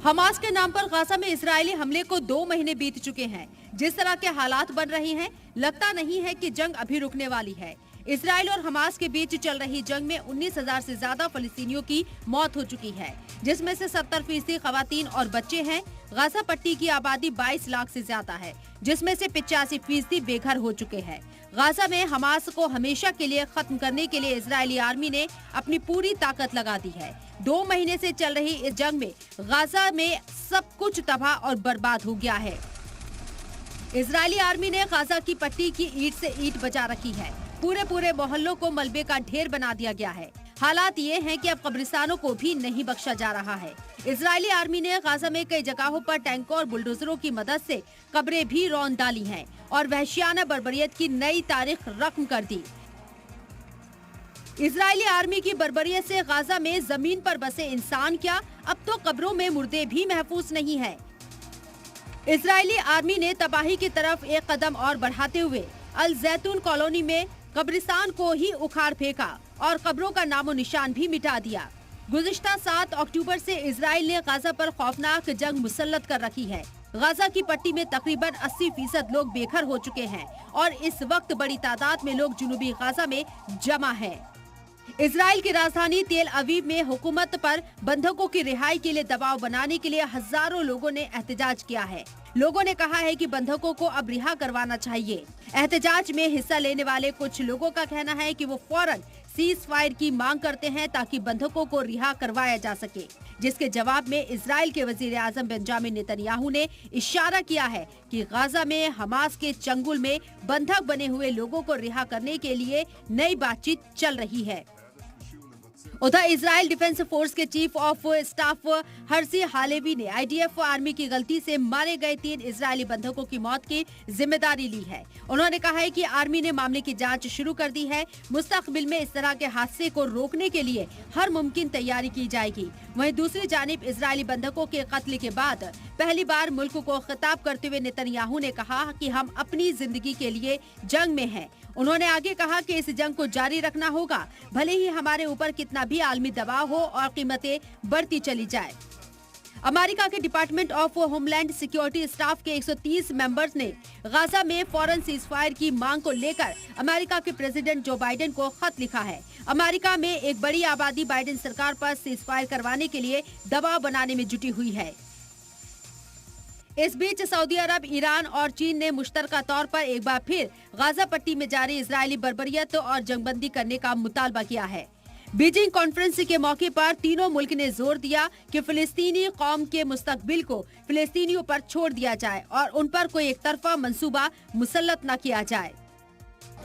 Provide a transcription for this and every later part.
Hamas के नाम पर गाजा में इजरायली हमले को 2 महीने बीत चुके हैं। जिस तरह के हालात बन रहे हैं, लगता नहीं है कि जंग अभी रुकने वाली है। इजराइल और हमास के बीच चल रही जंग में 19,000 से ज्यादा फलस्तीनियों की मौत हो चुकी है, जिसमें से 70% खवातीन और बच्चे हैं। गाजा पट्टी की आबादी 22 लाख से ज्यादा है, जिसमें से 85% बेघर हो चुके हैं। गाजा में हमास को हमेशा के लिए खत्म करने के लिए इजरायली आर्मी ने अपनी पूरी ताकत लगा दी है। 2 महीने से चल रही इस जंग में गाजा में सब कुछ तबाह और बर्बाद हो गया है। इजरायली आर्मी ने गाजा की पट्टी की ईंट से ईंट बचा रखी है। पूरे मोहल्लों को मलबे का ढेर बना दिया गया है। हालात ये हैं कि अब कब्रिस्तानों को भी नहीं बख्शा जा रहा है। इजरायली आर्मी ने गाजा में कई जगहों पर टैंकों और बुलडोजरों की मदद से कब्रें भी रौंद डाली हैं और वहशियाना बर्बरियत की नई तारीख रकम कर दी। इजरायली आर्मी की बर्बरियत से गाजा में जमीन पर बसे इंसान क्या, अब तो कब्रों में मुर्दे भी महफूज नहीं है। इजरायली आर्मी ने तबाही की तरफ एक कदम और बढ़ाते हुए अल जैतून कॉलोनी में कब्रिस्तान को ही उखाड़ फेंका और कब्रों का नामो निशान भी मिटा दिया। गुज़िश्ता 7 अक्टूबर से इजराइल ने गाजा पर खौफनाक जंग मुसल्लत कर रखी है। गाजा की पट्टी में तकरीबन 80% लोग बेघर हो चुके हैं और इस वक्त बड़ी तादाद में लोग जुनूबी गाजा में जमा हैं। इजराइल की राजधानी तेल अवीव में हुकूमत पर बंधकों की रिहाई के लिए दबाव बनाने के लिए हजारों लोगों ने एहतजाज किया है। लोगों ने कहा है कि बंधकों को अब रिहा करवाना चाहिए। एहतजाज में हिस्सा लेने वाले कुछ लोगों का कहना है कि वो फौरन सीज फायर की मांग करते हैं ताकि बंधकों को रिहा करवाया जा सके, जिसके जवाब में इजराइल के वजीर आजम बेंजामिन नेतन्याहू ने इशारा किया है कि गाजा में हमास के चंगुल में बंधक बने हुए लोगों को रिहा करने के लिए नई बातचीत चल रही है। उधर इजराइल डिफेंस फोर्स के chief of staff Herzi Halevi ने आईडीएफ आर्मी की गलती से मारे गए 3 इजरायली बंधकों की मौत की जिम्मेदारी ली है। उन्होंने कहा है कि आर्मी ने मामले की जांच शुरू कर दी है। मुस्तकबिल में इस तरह के हादसे को रोकने के लिए हर मुमकिन तैयारी की जाएगी। वहीं दूसरी जानिब इजरायली बंधकों के कत्ल के बाद पहली बार मुल्क को खिताब करते हुए नेतन्याहू ने कहा कि हम अपनी जिंदगी के लिए जंग में हैं। उन्होंने आगे कहा कि इस जंग को जारी रखना होगा, भले ही हमारे ऊपर कितना भी आलमी दबाव हो और कीमतें बढ़ती चली जाए। अमेरिका के department of homeland security staff के 130 मेंबर्स ने गाजा में फौरन सीज फायर की मांग को लेकर अमेरिका के प्रेसिडेंट जो बाइडेन को खत लिखा है। अमेरिका में एक बड़ी आबादी बाइडेन सरकार पर सीज फायर करवाने के लिए दबाव बनाने में जुटी हुई है। इस बीच सऊदी अरब, ईरान और चीन ने मुश्तरका तौर पर एक बार फिर गाजा पट्टी में जारी इजरायली बर्बरियत और जंगबंदी करने का मुतालबा किया है। बीजिंग कॉन्फ्रेंस के मौके पर तीनों मुल्क ने जोर दिया कि फिलिस्तीनी कौम के मुस्तकबिल को फिलिस्तीनियों पर छोड़ दिया जाए और उन पर कोई एक तरफा मंसूबा मुसल्लत न किया जाए।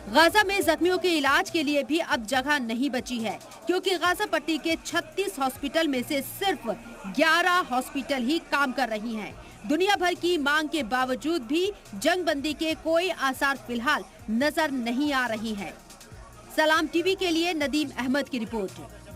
गाजा में जख्मियों के इलाज के लिए भी अब जगह नहीं बची है, क्योंकि गाजा पट्टी के 36 हॉस्पिटल में से सिर्फ 11 हॉस्पिटल ही काम कर रही हैं। दुनिया भर की मांग के बावजूद भी जंगबंदी के कोई आसार फिलहाल नजर नहीं आ रही हैं। सलाम टीवी के लिए नदीम अहमद की रिपोर्ट।